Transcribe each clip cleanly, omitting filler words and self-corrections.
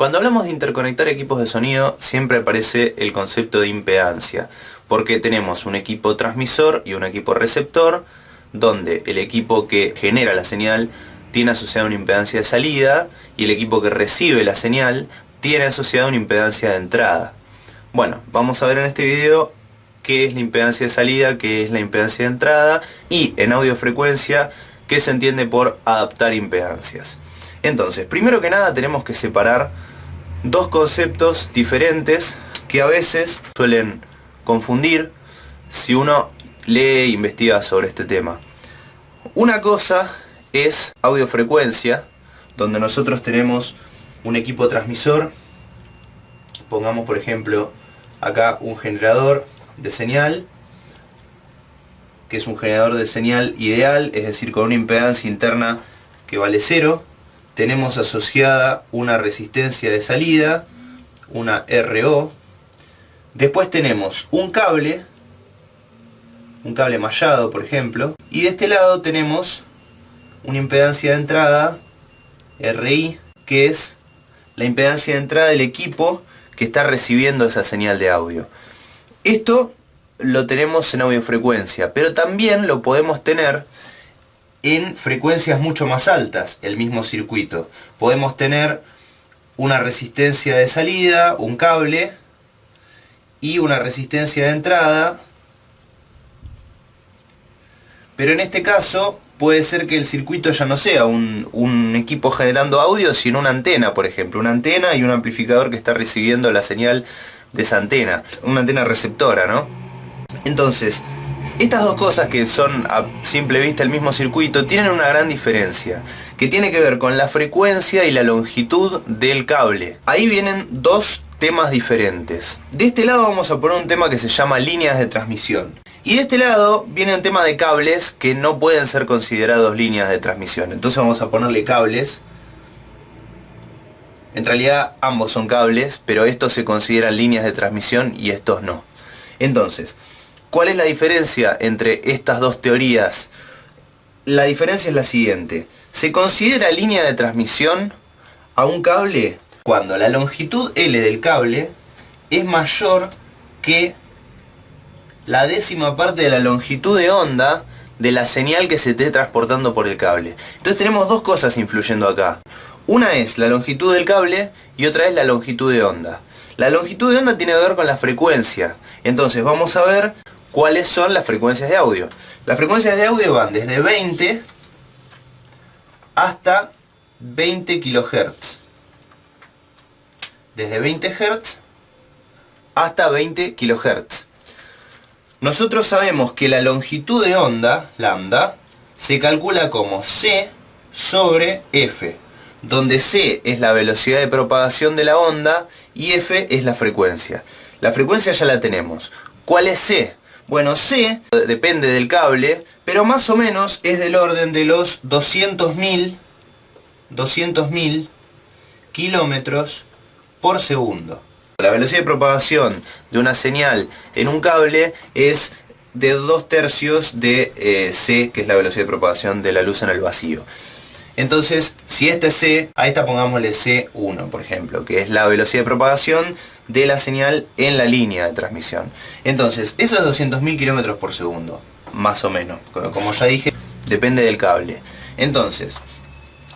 Cuando hablamos de interconectar equipos de sonido, siempre aparece el concepto de impedancia, porque tenemos un equipo transmisor y un equipo receptor, donde el equipo que genera la señal tiene asociada una impedancia de salida y el equipo que recibe la señal tiene asociada una impedancia de entrada. Bueno, vamos a ver en este video qué es la impedancia de salida, qué es la impedancia de entrada y en audiofrecuencia qué se entiende por adaptar impedancias. Entonces, primero que nada tenemos que separar dos conceptos diferentes que a veces suelen confundir si uno lee e investiga sobre este tema. Una cosa es audiofrecuencia, donde nosotros tenemos un equipo transmisor, pongamos por ejemplo acá un generador de señal, que es un generador de señal ideal, es decir, con una impedancia interna que vale 0. Tenemos asociada una resistencia de salida, una RO. Después tenemos un cable mallado, por ejemplo. Y de este lado tenemos una impedancia de entrada, RI, que es la impedancia de entrada del equipo que está recibiendo esa señal de audio. Esto lo tenemos en audiofrecuencia, pero también lo podemos tener en frecuencias mucho más altas, el mismo circuito. Podemos tener una resistencia de salida, un cable, y una resistencia de entrada, pero en este caso puede ser que el circuito ya no sea un equipo generando audio, sino una antena, por ejemplo. Una antena y un amplificador que está recibiendo la señal de esa antena. Una antena receptora, ¿no? Entonces, estas dos cosas que son a simple vista el mismo circuito tienen una gran diferencia, que tiene que ver con la frecuencia y la longitud del cable. Ahí vienen dos temas diferentes. De este lado vamos a poner un tema que se llama líneas de transmisión. Y de este lado viene un tema de cables que no pueden ser considerados líneas de transmisión. Entonces vamos a ponerle cables. En realidad ambos son cables, pero estos se consideran líneas de transmisión y estos no. Entonces, ¿cuál es la diferencia entre estas dos teorías? La diferencia es la siguiente. Se considera línea de transmisión a un cable cuando la longitud L del cable es mayor que la décima parte de la longitud de onda de la señal que se esté transportando por el cable. Entonces tenemos dos cosas influyendo acá. Una es la longitud del cable y otra es la longitud de onda. La longitud de onda tiene que ver con la frecuencia. Entonces vamos a ver cuáles son las frecuencias de audio. Las frecuencias de audio van desde 20 hasta 20 kHz. Desde 20 Hz hasta 20 kHz. Nosotros sabemos que la longitud de onda, lambda, se calcula como C sobre F, donde C es la velocidad de propagación de la onda y F es la frecuencia. La frecuencia ya la tenemos. ¿Cuál es C? Bueno, C depende del cable, pero más o menos es del orden de los 200.000 kilómetros por segundo. La velocidad de propagación de una señal en un cable es de 2/3 de C, que es la velocidad de propagación de la luz en el vacío. Entonces, si este es C, a esta pongámosle C1, por ejemplo, que es la velocidad de propagación de la señal en la línea de transmisión. Entonces, eso es 200.000 kilómetros por segundo, más o menos. Como ya dije, depende del cable. Entonces,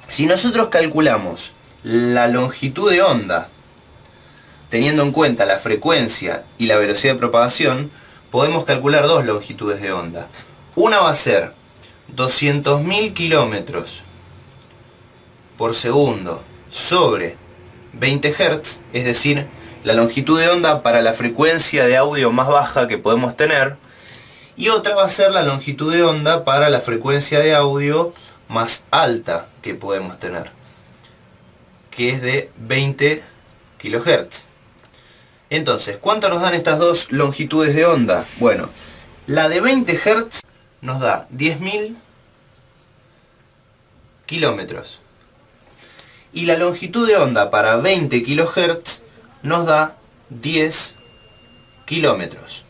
si nosotros calculamos la longitud de onda, teniendo en cuenta la frecuencia y la velocidad de propagación, podemos calcular dos longitudes de onda. Una va a ser 200.000 kilómetros por segundo sobre 20 Hz, es decir, la longitud de onda para la frecuencia de audio más baja que podemos tener, y otra va a ser la longitud de onda para la frecuencia de audio más alta que podemos tener, que es de 20 kHz. Entonces, ¿cuánto nos dan estas dos longitudes de onda? Bueno, la de 20 Hz nos da 10.000 kilómetros. Y la longitud de onda para 20 kHz nos da 10 kilómetros.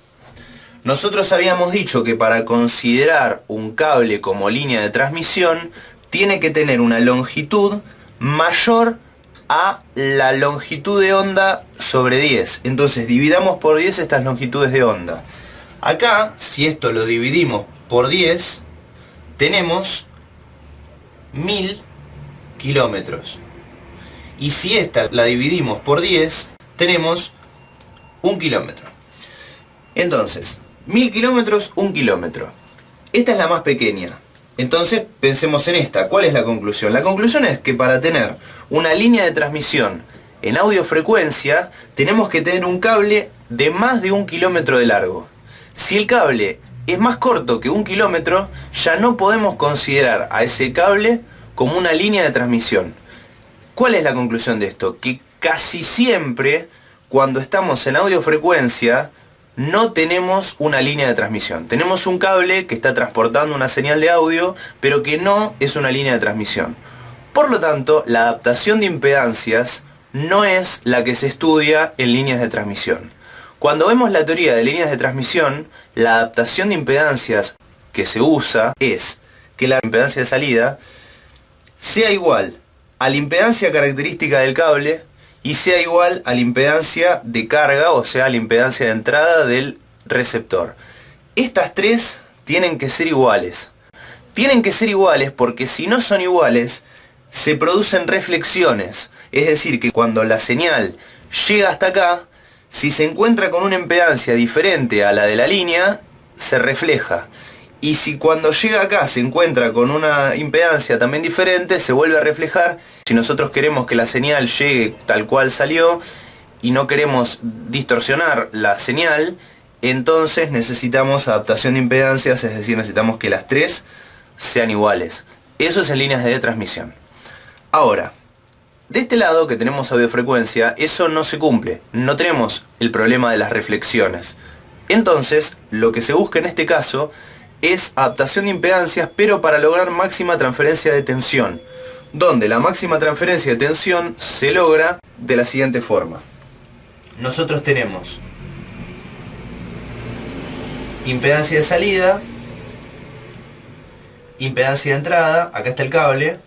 Nosotros habíamos dicho que para considerar un cable como línea de transmisión, tiene que tener una longitud mayor a la longitud de onda sobre 10. Entonces dividamos por 10 estas longitudes de onda. Acá, si esto lo dividimos por 10, tenemos 1000 kilómetros. Y si esta la dividimos por 10, tenemos 1 kilómetro. Entonces, 1000 kilómetros, 1 kilómetro. Esta es la más pequeña. Entonces pensemos en esta. ¿Cuál es la conclusión? La conclusión es que para tener una línea de transmisión en audiofrecuencia tenemos que tener un cable de más de 1 kilómetro de largo. Si el cable es más corto que 1 kilómetro, ya no podemos considerar a ese cable como una línea de transmisión. ¿Cuál es la conclusión de esto? Que casi siempre cuando estamos en audiofrecuencia no tenemos una línea de transmisión. Tenemos un cable que está transportando una señal de audio, pero que no es una línea de transmisión. Por lo tanto, la adaptación de impedancias no es la que se estudia en líneas de transmisión. Cuando vemos la teoría de líneas de transmisión, la adaptación de impedancias que se usa es que la impedancia de salida sea igual a la impedancia característica del cable y sea igual a la impedancia de carga, o sea, la impedancia de entrada del receptor. Estas tres tienen que ser iguales. Tienen que ser iguales porque si no son iguales, se producen reflexiones. Es decir, que cuando la señal llega hasta acá, si se encuentra con una impedancia diferente a la de la línea, se refleja. Y si cuando llega acá se encuentra con una impedancia también diferente, se vuelve a reflejar. Si nosotros queremos que la señal llegue tal cual salió y no queremos distorsionar la señal, entonces necesitamos adaptación de impedancias, es decir, necesitamos que las tres sean iguales. Eso es en líneas de transmisión. Ahora, de este lado que tenemos audiofrecuencia, eso no se cumple. No tenemos el problema de las reflexiones. Entonces, lo que se busca en este caso es adaptación de impedancias, pero para lograr máxima transferencia de tensión, donde la máxima transferencia de tensión se logra de la siguiente forma. Nosotros tenemos impedancia de salida, impedancia de entrada, acá está el cable,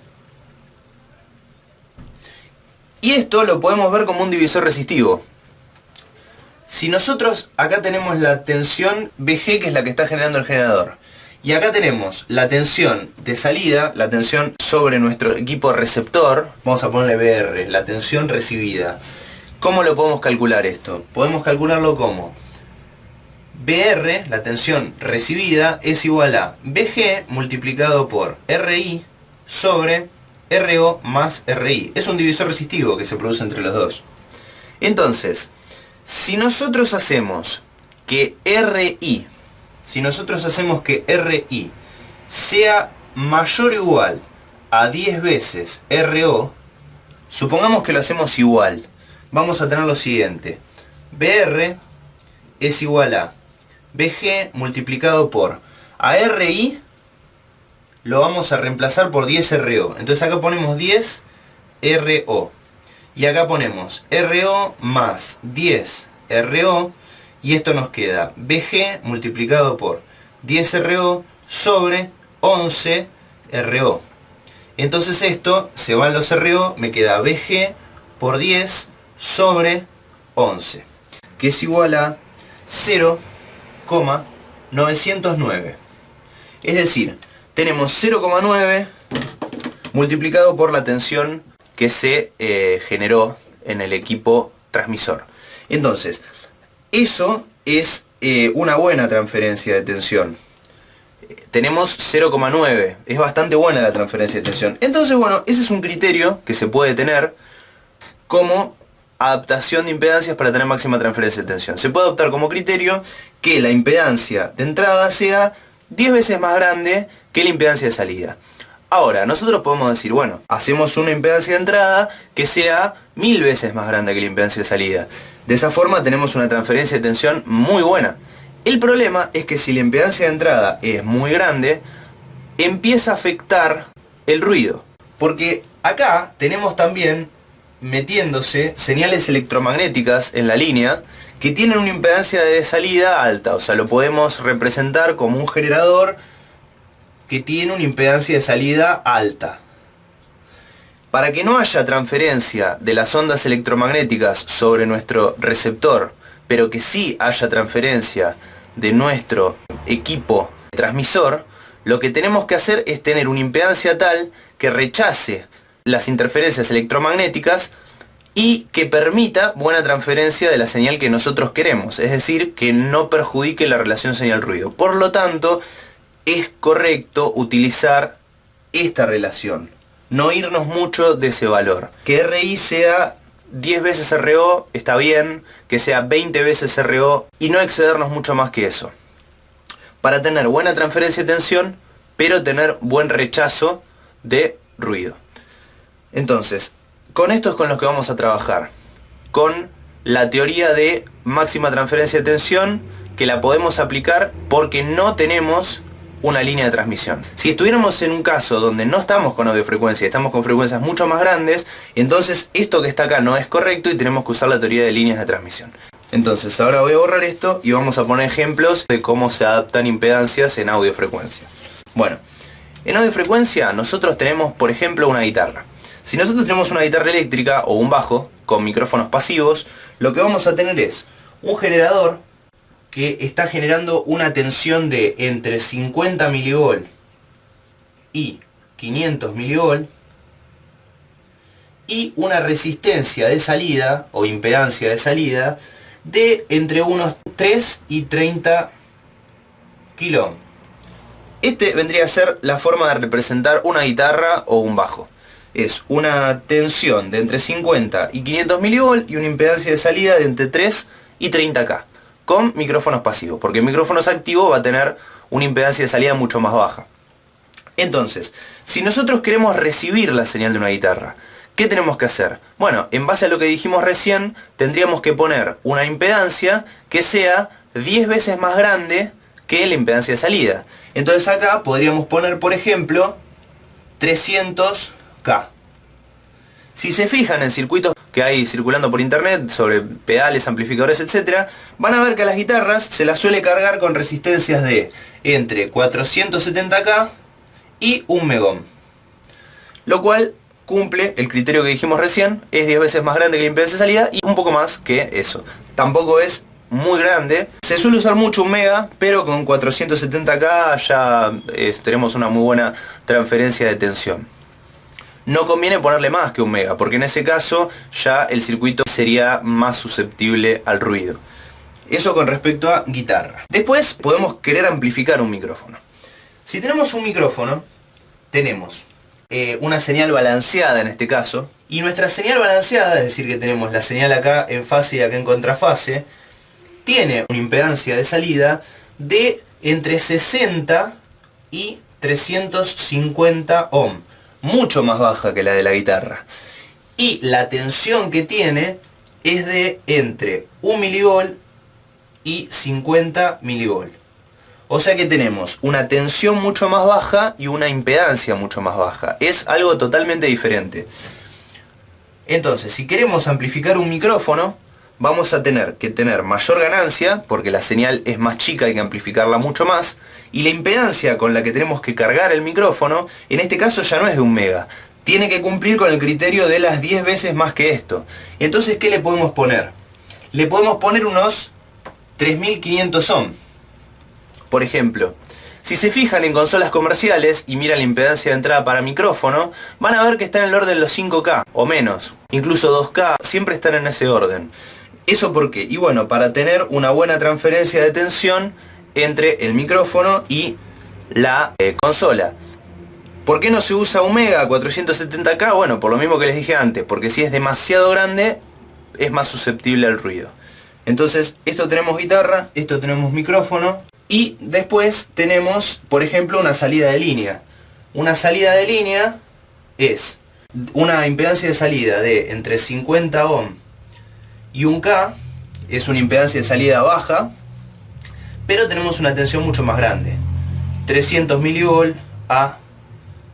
y esto lo podemos ver como un divisor resistivo. Si nosotros acá tenemos la tensión VG, que es la que está generando el generador, y acá tenemos la tensión de salida, la tensión sobre nuestro equipo receptor, vamos a ponerle BR, la tensión recibida. ¿Cómo lo podemos calcular esto? Podemos calcularlo como BR, la tensión recibida, es igual a VG multiplicado por RI sobre RO más RI. Es un divisor resistivo que se produce entre los dos. Entonces, si nosotros hacemos que RI sea mayor o igual a 10 veces RO, supongamos que lo hacemos igual, vamos a tener lo siguiente. BR es igual a BG multiplicado por RI, lo vamos a reemplazar por 10 RO. Entonces acá ponemos 10 RO. Y acá ponemos RO más 10 RO. Y esto nos queda BG multiplicado por 10 RO sobre 11 RO. Entonces esto, se van los RO, me queda BG por 10 sobre 11. Que es igual a 0,909. Es decir, tenemos 0,9 multiplicado por la tensión que se generó en el equipo transmisor. Entonces, eso es una buena transferencia de tensión. Tenemos 0,9, es bastante buena la transferencia de tensión. Entonces, bueno, ese es un criterio que se puede tener como adaptación de impedancias para tener máxima transferencia de tensión. Se puede adoptar como criterio que la impedancia de entrada sea 10 veces más grande que la impedancia de salida. Ahora, nosotros podemos decir, bueno, hacemos una impedancia de entrada que sea 1000 veces más grande que la impedancia de salida. De esa forma tenemos una transferencia de tensión muy buena. El problema es que si la impedancia de entrada es muy grande, empieza a afectar el ruido. Porque acá tenemos también metiéndose señales electromagnéticas en la línea que tienen una impedancia de salida alta. O sea, lo podemos representar como un generador que tiene una impedancia de salida alta. Para que no haya transferencia de las ondas electromagnéticas sobre nuestro receptor, pero que sí haya transferencia de nuestro equipo transmisor, lo que tenemos que hacer es tener una impedancia tal que rechace las interferencias electromagnéticas y que permita buena transferencia de la señal que nosotros queremos, es decir, que no perjudique la relación señal-ruido. Por lo tanto, es correcto utilizar esta relación, no irnos mucho de ese valor. Que RI sea 10 veces RO está bien, que sea 20 veces RO y no excedernos mucho más que eso. Para tener buena transferencia de tensión, pero tener buen rechazo de ruido. Entonces, con esto es con lo que vamos a trabajar. Con la teoría de máxima transferencia de tensión, que la podemos aplicar porque no tenemos una línea de transmisión. Si estuviéramos en un caso donde no estamos con audiofrecuencia, estamos con frecuencias mucho más grandes, entonces esto que está acá no es correcto y tenemos que usar la teoría de líneas de transmisión. Entonces ahora voy a borrar esto y vamos a poner ejemplos de cómo se adaptan impedancias en audiofrecuencia. Bueno, en audiofrecuencia nosotros tenemos, por ejemplo, una guitarra. Si nosotros tenemos una guitarra eléctrica o un bajo con micrófonos pasivos, lo que vamos a tener es un generador que está generando una tensión de entre 50 mV y 500 mV y una resistencia de salida o impedancia de salida de entre unos 3 y 30 kΩ. Este vendría a ser la forma de representar una guitarra o un bajo. Es una tensión de entre 50 y 500 mV y una impedancia de salida de entre 3 y 30K. Con micrófonos pasivos, porque micrófonos activos va a tener una impedancia de salida mucho más baja. Entonces, si nosotros queremos recibir la señal de una guitarra, ¿qué tenemos que hacer? Bueno, en base a lo que dijimos recién, tendríamos que poner una impedancia que sea 10 veces más grande que la impedancia de salida. Entonces acá podríamos poner, por ejemplo, 300K. Si se fijan en circuitos que hay circulando por internet sobre pedales, amplificadores, etc., van a ver que a las guitarras se las suele cargar con resistencias de entre 470K y 1 megOhm. Lo cual cumple el criterio que dijimos recién, es 10 veces más grande que la impedancia de salida y un poco más que eso. Tampoco es muy grande. Se suele usar mucho 1 mega, pero con 470K ya tenemos una muy buena transferencia de tensión. No conviene ponerle más que 1 mega, porque en ese caso ya el circuito sería más susceptible al ruido. Eso con respecto a guitarra. Después podemos querer amplificar un micrófono. Si tenemos un micrófono, tenemos una señal balanceada en este caso, y nuestra señal balanceada, es decir que tenemos la señal acá en fase y acá en contrafase, tiene una impedancia de salida de entre 60 y 350 ohm. Mucho más baja que la de la guitarra. Y la tensión que tiene es de entre 1 mV y 50 mV. O sea que tenemos una tensión mucho más baja y una impedancia mucho más baja. Es algo totalmente diferente. Entonces, si queremos amplificar un micrófono, vamos a tener que tener mayor ganancia, porque la señal es más chica, hay que amplificarla mucho más, y la impedancia con la que tenemos que cargar el micrófono, en este caso ya no es de 1 mega, tiene que cumplir con el criterio de las 10 veces más que esto. Entonces, ¿qué le podemos poner? Le podemos poner unos 3500 ohm. Por ejemplo, si se fijan en consolas comerciales y miran la impedancia de entrada para micrófono, van a ver que está en el orden de los 5K o menos, incluso 2K, siempre están en ese orden. ¿Eso por qué? Y bueno, para tener una buena transferencia de tensión entre el micrófono y la consola. ¿Por qué no se usa 1 mega 470K? Bueno, por lo mismo que les dije antes, porque si es demasiado grande es más susceptible al ruido. Entonces, esto tenemos guitarra, esto tenemos micrófono y después tenemos, por ejemplo, una salida de línea. Una salida de línea es una impedancia de salida de entre 50 ohm y 1K, es una impedancia de salida baja, pero tenemos una tensión mucho más grande, 300 mV a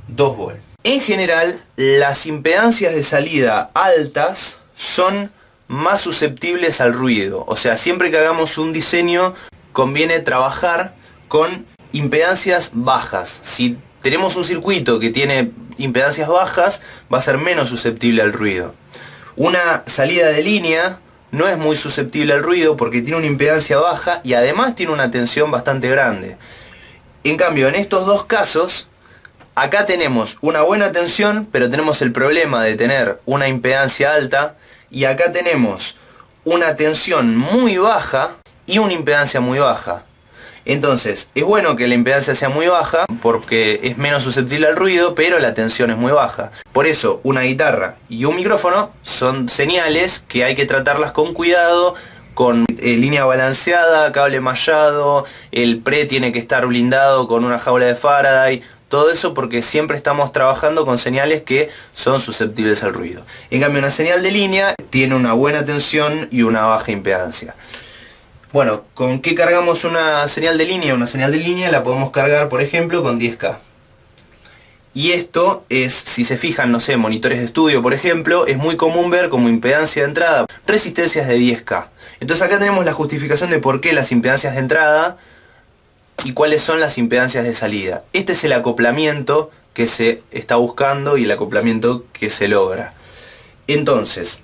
2 V. En general, las impedancias de salida altas son más susceptibles al ruido, o sea, siempre que hagamos un diseño conviene trabajar con impedancias bajas. Si tenemos un circuito que tiene impedancias bajas va a ser menos susceptible al ruido. Una salida de línea no es muy susceptible al ruido porque tiene una impedancia baja y además tiene una tensión bastante grande. En cambio, en estos dos casos, acá tenemos una buena tensión, pero tenemos el problema de tener una impedancia alta, y acá tenemos una tensión muy baja y una impedancia muy baja. Entonces, es bueno que la impedancia sea muy baja porque es menos susceptible al ruido, pero la tensión es muy baja. Por eso, una guitarra y un micrófono son señales que hay que tratarlas con cuidado, con línea balanceada, cable mallado, el pre tiene que estar blindado con una jaula de Faraday. Todo eso porque siempre estamos trabajando con señales que son susceptibles al ruido. En cambio, una señal de línea tiene una buena tensión y una baja impedancia. Bueno, ¿con qué cargamos una señal de línea? Una señal de línea la podemos cargar, por ejemplo, con 10K. Y esto es, si se fijan, no sé, monitores de estudio, por ejemplo, es muy común ver como impedancia de entrada resistencias de 10K. Entonces acá tenemos la justificación de por qué las impedancias de entrada y cuáles son las impedancias de salida. Este es el acoplamiento que se está buscando y el acoplamiento que se logra. Entonces,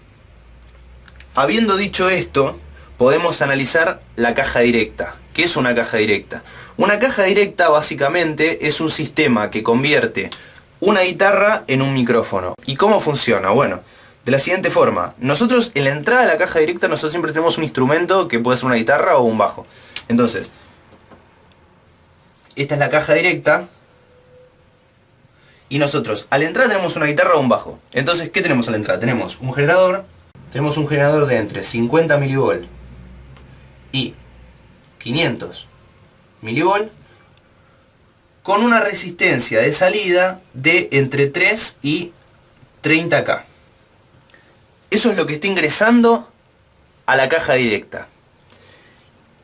habiendo dicho esto, podemos analizar la caja directa. ¿Qué es una caja directa? Una caja directa básicamente es un sistema que convierte una guitarra en un micrófono. ¿Y cómo funciona? Bueno, de la siguiente forma. Nosotros en la entrada de la caja directa nosotros siempre tenemos un instrumento que puede ser una guitarra o un bajo. Entonces, esta es la caja directa. Y nosotros a la entrada tenemos una guitarra o un bajo. Entonces, ¿qué tenemos a la entrada? Tenemos un generador. Tenemos un generador de entre 50 mV y 500 mV con una resistencia de salida de entre 3 y 30K. Eso es lo que está ingresando a la caja directa.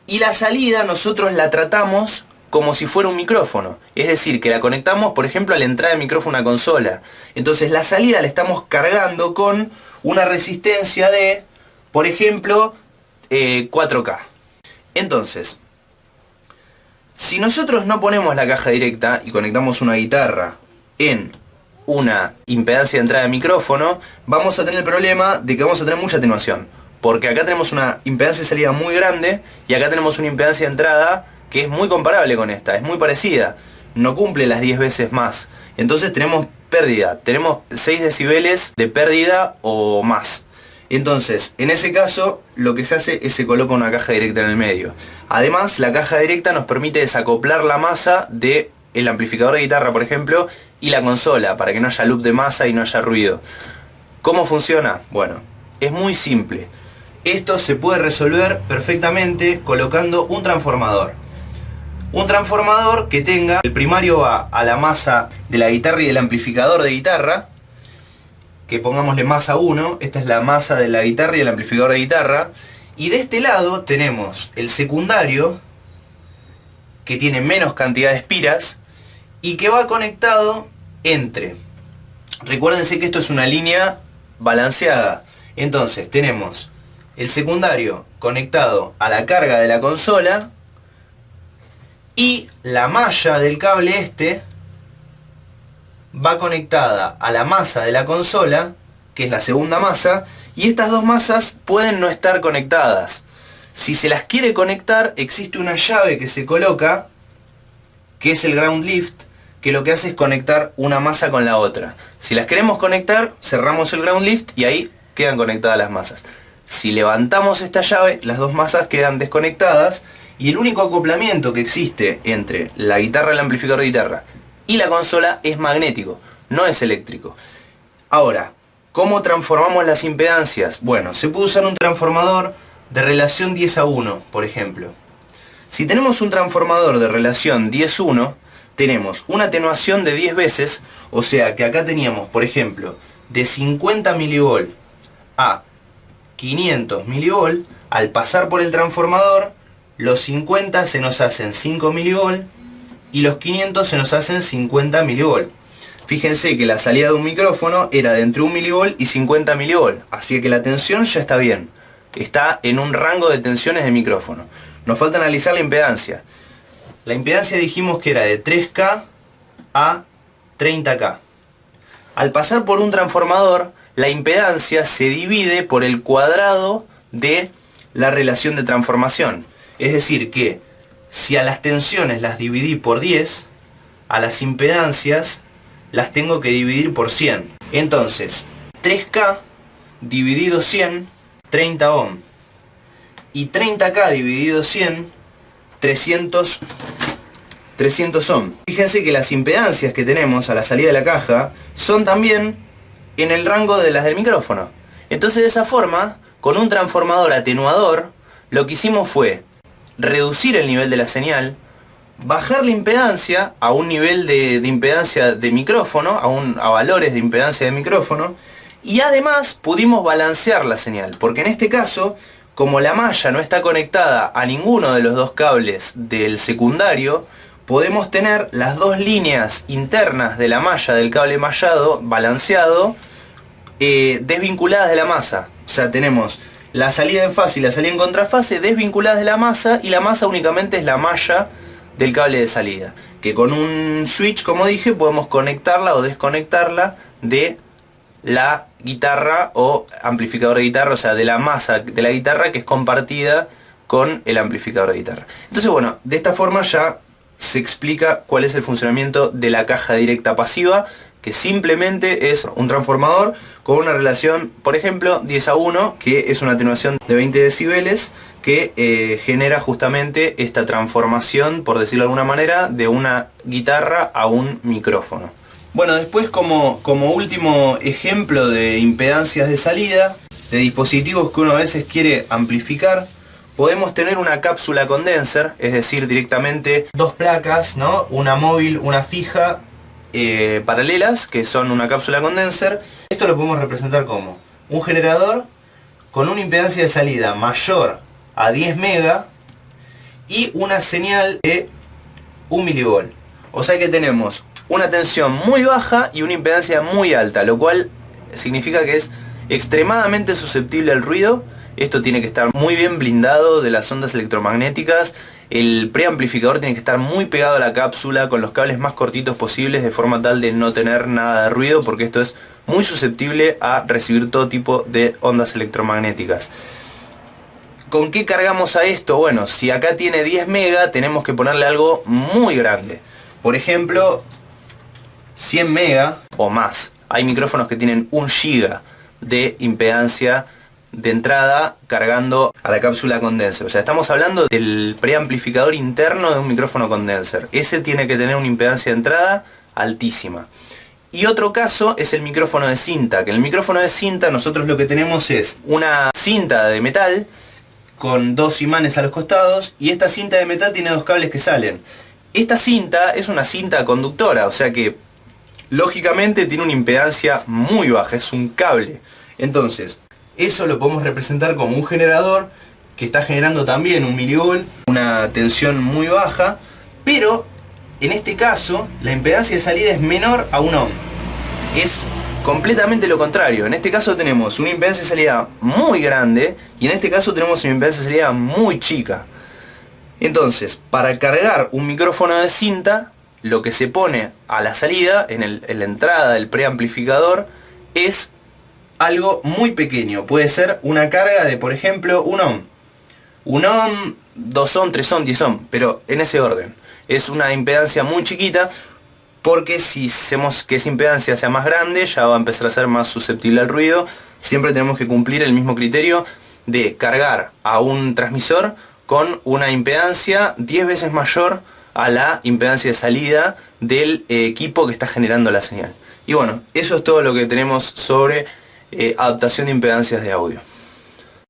Y la salida nosotros la tratamos como si fuera un micrófono. Es decir, que la conectamos, por ejemplo, a la entrada de micrófono a una consola. Entonces la salida la estamos cargando con una resistencia de, por ejemplo, 4K. Entonces, si nosotros no ponemos la caja directa y conectamos una guitarra en una impedancia de entrada de micrófono, vamos a tener el problema de que vamos a tener mucha atenuación. Porque acá tenemos una impedancia de salida muy grande y acá tenemos una impedancia de entrada que es muy comparable con esta, es muy parecida. No cumple las 10 veces más. Entonces tenemos pérdida, tenemos 6 decibeles de pérdida o más. Entonces, en ese caso, lo que se hace es se coloca una caja directa en el medio. Además, la caja directa nos permite desacoplar la masa del amplificador de guitarra, por ejemplo, y la consola, para que no haya loop de masa y no haya ruido. ¿Cómo funciona? Bueno, es muy simple. Esto se puede resolver perfectamente colocando un transformador. Un transformador que tenga, el primario va a la masa de la guitarra y del amplificador de guitarra, que pongámosle masa 1, esta es la masa de la guitarra y el amplificador de guitarra, y de este lado tenemos el secundario, que tiene menos cantidad de espiras, y que va conectado entre, recuérdense que esto es una línea balanceada, entonces tenemos el secundario conectado a la carga de la consola, y la malla del cable este va conectada a la masa de la consola, que es la segunda masa, y estas dos masas pueden no estar conectadas. Si se las quiere conectar, existe una llave que se coloca, que es el ground lift, que lo que hace es conectar una masa con la otra. Si las queremos conectar, cerramos el ground lift y ahí quedan conectadas las masas. Si levantamos esta llave, las dos masas quedan desconectadas y el único acoplamiento que existe entre la guitarra, el amplificador de guitarra y la consola es magnético, no es eléctrico. Ahora, ¿cómo transformamos las impedancias? Bueno, se puede usar un transformador de relación 10:1, por ejemplo. Si tenemos un transformador de relación 10:1, tenemos una atenuación de 10 veces, o sea que acá teníamos, por ejemplo, de 50 mV a 500 mV, al pasar por el transformador, los 50 se nos hacen 5 mV y los 500 se nos hacen 50 mV. Fíjense que la salida de un micrófono era de entre 1 mV y 50 mV, así que la tensión ya está bien. Está en un rango de tensiones de micrófono. Nos falta analizar la impedancia. La impedancia dijimos que era de 3K a 30K. Al pasar por un transformador, la impedancia se divide por el cuadrado de la relación de transformación. Es decir que si a las tensiones las dividí por 10, a las impedancias las tengo que dividir por 100. Entonces, 3K dividido 100, 30 ohm. Y 30K dividido 100, 300 ohm. Fíjense que las impedancias que tenemos a la salida de la caja son también en el rango de las del micrófono. Entonces de esa forma, con un transformador atenuador, lo que hicimos fue reducir el nivel de la señal, bajar la impedancia a un nivel de impedancia de micrófono, a valores de impedancia de micrófono, y además pudimos balancear la señal, porque en este caso, como la malla no está conectada a ninguno de los dos cables del secundario, podemos tener las dos líneas internas de la malla del cable mallado balanceado, desvinculadas de la masa. O sea, tenemos la salida en fase y la salida en contrafase desvinculadas de la masa, y la masa únicamente es la malla del cable de salida, que con un switch, como dije, podemos conectarla o desconectarla de la guitarra o amplificador de guitarra, o sea, de la masa de la guitarra que es compartida con el amplificador de guitarra. Entonces, bueno, de esta forma ya se explica cuál es el funcionamiento de la caja directa pasiva, que simplemente es un transformador con una relación, por ejemplo, 10:1, que es una atenuación de 20 decibeles, que genera justamente esta transformación, por decirlo de alguna manera, de una guitarra a un micrófono. Bueno, después como último ejemplo de impedancias de salida, de dispositivos que uno a veces quiere amplificar, podemos tener una cápsula condenser, es decir, directamente dos placas, ¿no? Una móvil, una fija, paralelas, que son una cápsula condenser. Esto lo podemos representar como un generador con una impedancia de salida mayor a 10 mega y una señal de 1 milivolt. O sea que tenemos una tensión muy baja y una impedancia muy alta, lo cual significa que es extremadamente susceptible al ruido. Esto tiene que estar muy bien blindado de las ondas electromagnéticas. El preamplificador tiene que estar muy pegado a la cápsula con los cables más cortitos posibles, de forma tal de no tener nada de ruido, porque esto es muy susceptible a recibir todo tipo de ondas electromagnéticas. ¿Con qué cargamos a esto? Bueno, si acá tiene 10 mega, tenemos que ponerle algo muy grande. Por ejemplo, 100 mega o más. Hay micrófonos que tienen 1 giga de impedancia de entrada cargando a la cápsula condenser. O sea, estamos hablando del preamplificador interno de un micrófono condenser. Ese tiene que tener una impedancia de entrada altísima. Y otro caso es el micrófono de cinta, que en el micrófono de cinta nosotros lo que tenemos es una cinta de metal con dos imanes a los costados, y esta cinta de metal tiene dos cables que salen. Esta cinta es una cinta conductora, o sea que lógicamente tiene una impedancia muy baja, es un cable. Entonces, eso lo podemos representar como un generador que está generando también 1 milivolt, una tensión muy baja, pero en este caso la impedancia de salida es menor a 1 ohm. Es completamente lo contrario. En este caso tenemos una impedancia de salida muy grande y en este caso tenemos una impedancia de salida muy chica. Entonces, para cargar un micrófono de cinta, lo que se pone a la salida, en la entrada del preamplificador, es algo muy pequeño. Puede ser una carga de, por ejemplo, 1 ohm. 1 ohm, 2 ohm, 3 ohm, 10 ohm, pero en ese orden. Es una impedancia muy chiquita, porque si hacemos que esa impedancia sea más grande, ya va a empezar a ser más susceptible al ruido. Siempre tenemos que cumplir el mismo criterio de cargar a un transmisor con una impedancia 10 veces mayor a la impedancia de salida del equipo que está generando la señal. Y bueno, eso es todo lo que tenemos sobre adaptación de impedancias de audio.